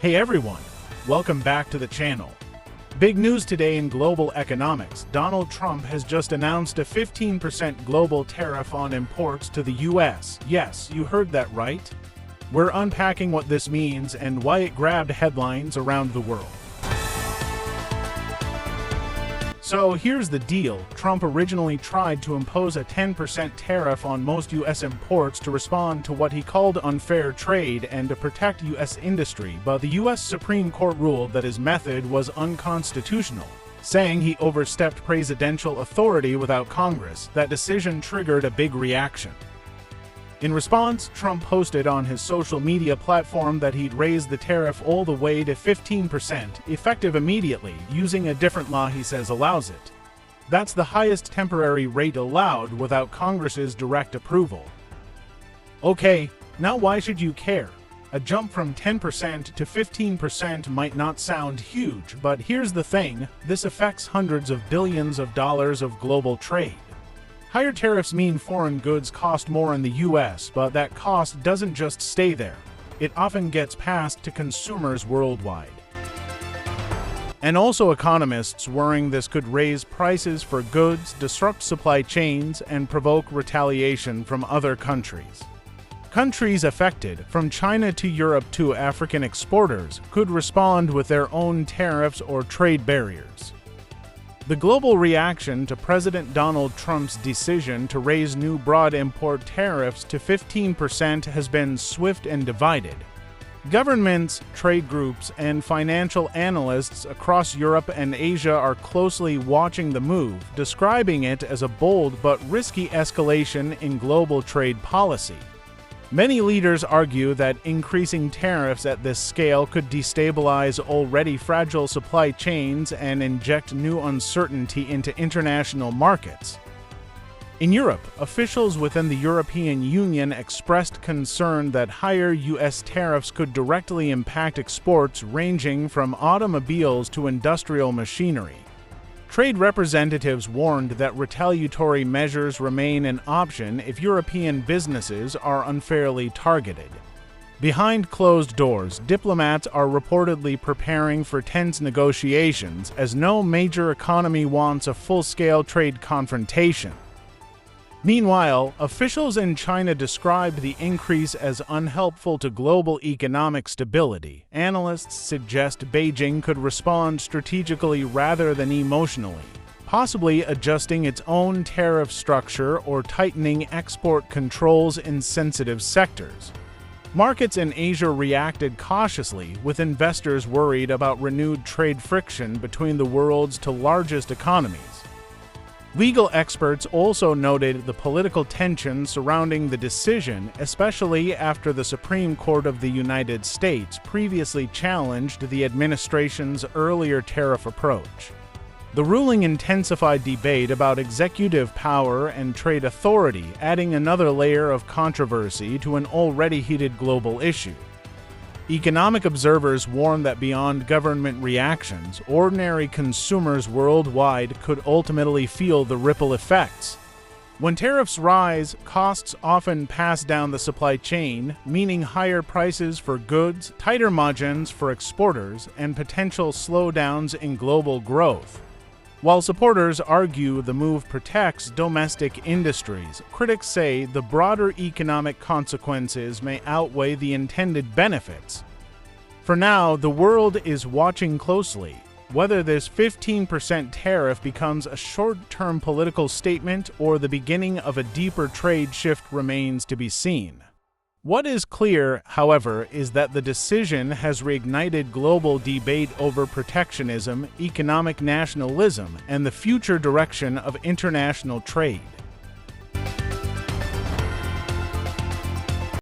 Hey everyone, welcome back to the channel. Big news today in global economics. Donald Trump has just announced a 15% global tariff on imports to the US. Yes, you heard that right. We're unpacking what this means and why it grabbed headlines around the world. So here's the deal. Trump originally tried to impose a 10% tariff on most U.S. imports to respond to what he called unfair trade and to protect U.S. industry, but the U.S. Supreme Court ruled that his method was unconstitutional, saying he overstepped presidential authority without Congress. That decision triggered a big reaction. In response, Trump posted on his social media platform that he'd raised the tariff all the way to 15%, effective immediately, using a different law he says allows it. That's the highest temporary rate allowed without Congress's direct approval. Okay, now why should you care? A jump from 10% to 15% might not sound huge, but here's the thing, this affects hundreds of billions of dollars of global trade. Higher tariffs mean foreign goods cost more in the US, but that cost doesn't just stay there. It often gets passed to consumers worldwide. And also economists worrying this could raise prices for goods, disrupt supply chains, and provoke retaliation from other countries. Countries affected, from China to Europe to African exporters, could respond with their own tariffs or trade barriers. The global reaction to President Donald Trump's decision to raise new broad import tariffs to 15% has been swift and divided. Governments, trade groups, and financial analysts across Europe and Asia are closely watching the move, describing it as a bold but risky escalation in global trade policy. Many leaders argue that increasing tariffs at this scale could destabilize already fragile supply chains and inject new uncertainty into international markets. In Europe, officials within the European Union expressed concern that higher U.S. tariffs could directly impact exports ranging from automobiles to industrial machinery. Trade representatives warned that retaliatory measures remain an option if European businesses are unfairly targeted. Behind closed doors, diplomats are reportedly preparing for tense negotiations as no major economy wants a full-scale trade confrontation. Meanwhile, officials in China described the increase as unhelpful to global economic stability. Analysts suggest Beijing could respond strategically rather than emotionally, possibly adjusting its own tariff structure or tightening export controls in sensitive sectors. Markets in Asia reacted cautiously, with investors worried about renewed trade friction between the world's two largest economies. Legal experts also noted the political tension surrounding the decision, especially after the Supreme Court of the United States previously challenged the administration's earlier tariff approach. The ruling intensified debate about executive power and trade authority, adding another layer of controversy to an already heated global issue. Economic observers warn that beyond government reactions, ordinary consumers worldwide could ultimately feel the ripple effects. When tariffs rise, costs often pass down the supply chain, meaning higher prices for goods, tighter margins for exporters, and potential slowdowns in global growth. While supporters argue the move protects domestic industries, critics say the broader economic consequences may outweigh the intended benefits. For now, the world is watching closely. Whether this 15% tariff becomes a short-term political statement or the beginning of a deeper trade shift remains to be seen. What is clear, however, is that the decision has reignited global debate over protectionism, economic nationalism, and the future direction of international trade.